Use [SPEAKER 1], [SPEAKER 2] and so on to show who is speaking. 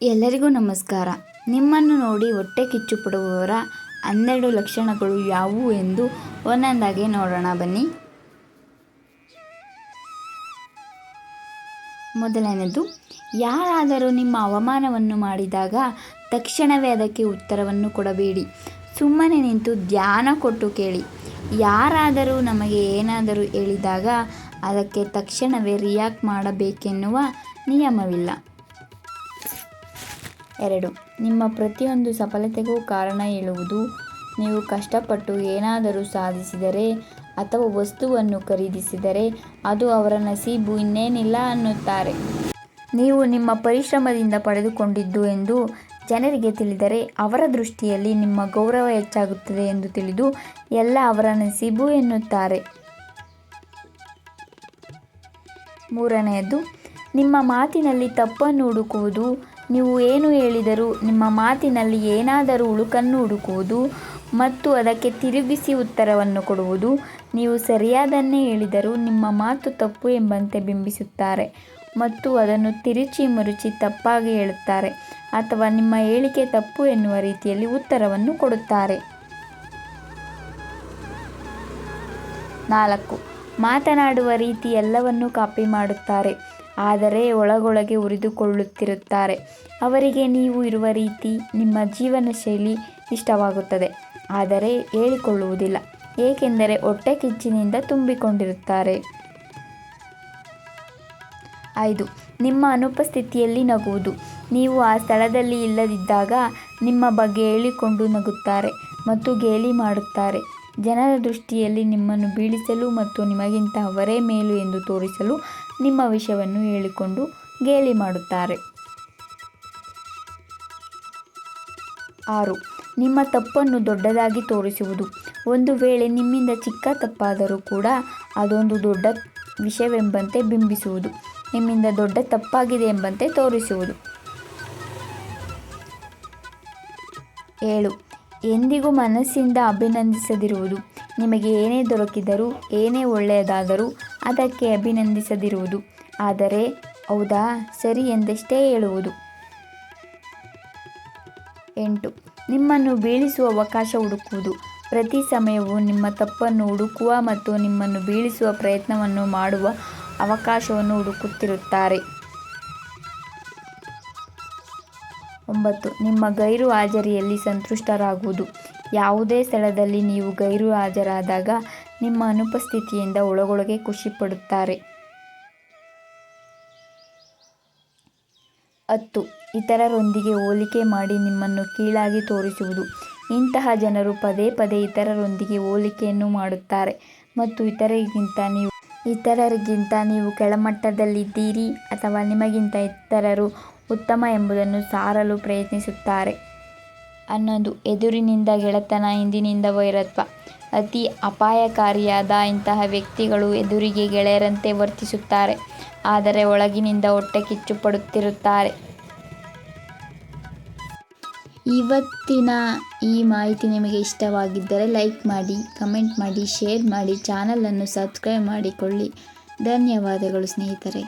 [SPEAKER 1] ಎಲ್ಲರಿಗೂ ನಮಸ್ಕಾರ. ನಿಮ್ಮನ್ನು ನೋಡಿ ಹೊಟ್ಟೆ ಕಿಚ್ಚು ಪಡುವವರ 12 ಲಕ್ಷಣಗಳು ಯಾವುವು ಎಂದು ಒಂದೊಂದಾಗಿ ನೋಡೋಣ ಬನ್ನಿ. ಮೊದಲನೆಯದು, ಯಾರಾದರೂ ನಿಮ್ಮ ಅವಮಾನವನ್ನು ಮಾಡಿದಾಗ ತಕ್ಷಣವೇ ಅದಕ್ಕೆ ಉತ್ತರವನ್ನು ಕೊಡಬೇಡಿ. ಸುಮ್ಮನೆ ನಿಂತು ಧ್ಯಾನ ಕೊಟ್ಟು ಕೇಳಿ. ಯಾರಾದರೂ ನಮಗೆ ಏನಾದರೂ ಹೇಳಿದಾಗ ಅದಕ್ಕೆ ತಕ್ಷಣವೇ ರಿಯಾಕ್ಟ್ ಮಾಡಬೇಕೆನ್ನುವ ನಿಯಮವಿಲ್ಲ. 2. ನಿಮ್ಮ ಪ್ರತಿಯೊಂದು ಸಫಲತೆಗೂ ಕಾರಣ ಹೇಳುವುದು. ನೀವು ಕಷ್ಟಪಟ್ಟು ಏನಾದರೂ ಸಾಧಿಸಿದರೆ ಅಥವಾ ವಸ್ತುವನ್ನು ಖರೀದಿಸಿದರೆ ಅದು ಅವರ ನಸೀಬು, ಇನ್ನೇನಿಲ್ಲ ಅನ್ನುತ್ತಾರೆ. ನೀವು ನಿಮ್ಮ ಪರಿಶ್ರಮದಿಂದ ಪಡೆದುಕೊಂಡಿದ್ದು ಎಂದು ಜನರಿಗೆ ತಿಳಿದರೆ ಅವರ ದೃಷ್ಟಿಯಲ್ಲಿ ನಿಮ್ಮ ಗೌರವ ಹೆಚ್ಚಾಗುತ್ತದೆ ಎಂದು ತಿಳಿದು ಎಲ್ಲ ಅವರ ನಸೀಬು ಎನ್ನುತ್ತಾರೆ. 3. ನಿಮ್ಮ ಮಾತಿನಲ್ಲಿ ತಪ್ಪನ್ನು ಹುಡುಕುವುದು. ನೀವು ಏನು ಹೇಳಿದರೂ ನಿಮ್ಮ ಮಾತಿನಲ್ಲಿ ಏನಾದರೂ ಹುಳುಕನ್ನು ಹುಡುಕುವುದು ಮತ್ತು ಅದಕ್ಕೆ ತಿರುಗಿಸಿ ಉತ್ತರವನ್ನು ಕೊಡುವುದು. ನೀವು ಸರಿಯಾದನ್ನೇ ಹೇಳಿದರೂ ನಿಮ್ಮ ಮಾತು ತಪ್ಪು ಎಂಬಂತೆ ಬಿಂಬಿಸುತ್ತಾರೆ ಮತ್ತು ಅದನ್ನು ತಿರುಚಿ ಮರುಚಿ ತಪ್ಪಾಗಿ ಹೇಳುತ್ತಾರೆ ಅಥವಾ ನಿಮ್ಮ ಹೇಳಿಕೆ ತಪ್ಪು ಎನ್ನುವ ರೀತಿಯಲ್ಲಿ ಉತ್ತರವನ್ನು ಕೊಡುತ್ತಾರೆ. 4. ಮಾತನಾಡುವ ರೀತಿ ಎಲ್ಲವನ್ನೂ ಕಾಪಿ ಮಾಡುತ್ತಾರೆ, ಆದರೆ ಒಳಗೊಳಗೆ ಉರಿದುಕೊಳ್ಳುತ್ತಿರುತ್ತಾರೆ. ಅವರಿಗೆ ನೀವು ಇರುವ ರೀತಿ, ನಿಮ್ಮ ಜೀವನ ಶೈಲಿ ಇಷ್ಟವಾಗುತ್ತದೆ, ಆದರೆ ಹೇಳಿಕೊಳ್ಳುವುದಿಲ್ಲ, ಏಕೆಂದರೆ ಹೊಟ್ಟೆ ಕಿಚ್ಚಿನಿಂದ ತುಂಬಿಕೊಂಡಿರುತ್ತಾರೆ. 5. ನಿಮ್ಮ ಅನುಪಸ್ಥಿತಿಯಲ್ಲಿ ನಗುವುದು. ನೀವು ಆ ಸ್ಥಳದಲ್ಲಿ ಇಲ್ಲದಿದ್ದಾಗ ನಿಮ್ಮ ಬಗ್ಗೆ ಹೇಳಿಕೊಂಡು ನಗುತ್ತಾರೆ ಮತ್ತು ಗೇಲಿ ಮಾಡುತ್ತಾರೆ. ಜನರ ದೃಷ್ಟಿಯಲ್ಲಿ ನಿಮ್ಮನ್ನು ಬೀಳಿಸಲು ಮತ್ತು ನಿಮಗಿಂತ ಅವರೇ ಮೇಲು ಎಂದು ತೋರಿಸಲು ನಿಮ್ಮ ವಿಷಯವನ್ನು ಹೇಳಿಕೊಂಡು ಗೇಲಿ ಮಾಡುತ್ತಾರೆ. 6. ನಿಮ್ಮ ತಪ್ಪನ್ನು ದೊಡ್ಡದಾಗಿ ತೋರಿಸುವುದು. ಒಂದು ವೇಳೆ ನಿಮ್ಮಿಂದ ಚಿಕ್ಕ ತಪ್ಪಾದರೂ ಕೂಡ ಅದೊಂದು ದೊಡ್ಡ ವಿಷಯವೆಂಬಂತೆ ಬಿಂಬಿಸುವುದು, ನಿಮ್ಮಿಂದ ದೊಡ್ಡ ತಪ್ಪಾಗಿದೆ ಎಂಬಂತೆ ತೋರಿಸುವುದು. 7. ಎಂದಿಗೂ ಮನಸ್ಸಿಂದ ಅಭಿನಂದಿಸದಿರುವುದು. ನಿಮಗೆ ಏನೇ ದೊರಕಿದರೂ ಏನೇ ಒಳ್ಳೆಯದಾದರೂ ಅದಕ್ಕೆ ಅಭಿನಂದಿಸದಿರುವುದು, ಆದರೆ ಹೌದಾ ಸರಿ ಎಂದಷ್ಟೇ ಹೇಳುವುದು. 8. ನಿಮ್ಮನ್ನು ಬೀಳಿಸುವ ಅವಕಾಶ ಹುಡುಕುವುದು. ಪ್ರತಿ ಸಮಯವೂ ನಿಮ್ಮ ತಪ್ಪನ್ನು ಹುಡುಕುವ ಮತ್ತು ನಿಮ್ಮನ್ನು ಬೀಳಿಸುವ ಪ್ರಯತ್ನವನ್ನು ಮಾಡುವ ಅವಕಾಶವನ್ನು ಹುಡುಕುತ್ತಿರುತ್ತಾರೆ. 9. ನಿಮ್ಮ ಗೈರು ಹಾಜರಿಯಲ್ಲಿ ಸಂತುಷ್ಟರಾಗುವುದು. ಯಾವುದೇ ಸ್ಥಳದಲ್ಲಿ ನೀವು ಗೈರು ಹಾಜರಾದಾಗ ನಿಮ್ಮ ಅನುಪಸ್ಥಿತಿಯಿಂದ ಒಳಗೊಳಗೆ ಖುಷಿಪಡುತ್ತಾರೆ. 10. ಇತರರೊಂದಿಗೆ ಹೋಲಿಕೆ ಮಾಡಿ ನಿಮ್ಮನ್ನು ಕೀಳಾಗಿ ತೋರಿಸುವುದು. ಇಂತಹ ಜನರು ಪದೇ ಪದೇ ಇತರರೊಂದಿಗೆ ಹೋಲಿಕೆಯನ್ನು ಮಾಡುತ್ತಾರೆ ಮತ್ತು ಇತರರಿಗಿಂತ ನೀವು ಕೆಳಮಟ್ಟದಲ್ಲಿದ್ದೀರಿ ಅಥವಾ ನಿಮಗಿಂತ ಇತರರು ಉತ್ತಮ ಎಂಬುದನ್ನು ಸಾರಲು ಪ್ರಯತ್ನಿಸುತ್ತಾರೆ. 11. ಎದುರಿನಿಂದ ಗೆಳೆತನ, ಹಿಂದಿನಿಂದ ವೈರತ್ವ. ಅತಿ ಅಪಾಯಕಾರಿಯಾದ ಇಂತಹ ವ್ಯಕ್ತಿಗಳು ಎದುರಿಗೆ ಗೆಳೆಯರಂತೆ ವರ್ತಿಸುತ್ತಾರೆ, ಆದರೆ ಒಳಗಿನಿಂದ ಹೊಟ್ಟೆ ಕಿಚ್ಚು ಪಡುತ್ತಿರುತ್ತಾರೆ. ಇವತ್ತಿನ ಈ ಮಾಹಿತಿ ನಿಮಗೆ ಇಷ್ಟವಾಗಿದ್ದರೆ ಲೈಕ್ ಮಾಡಿ, ಕಮೆಂಟ್ ಮಾಡಿ, ಶೇರ್ ಮಾಡಿ, ಚಾನಲನ್ನು ಸಬ್ಸ್ಕ್ರೈಬ್ ಮಾಡಿಕೊಳ್ಳಿ. ಧನ್ಯವಾದಗಳು ಸ್ನೇಹಿತರೆ.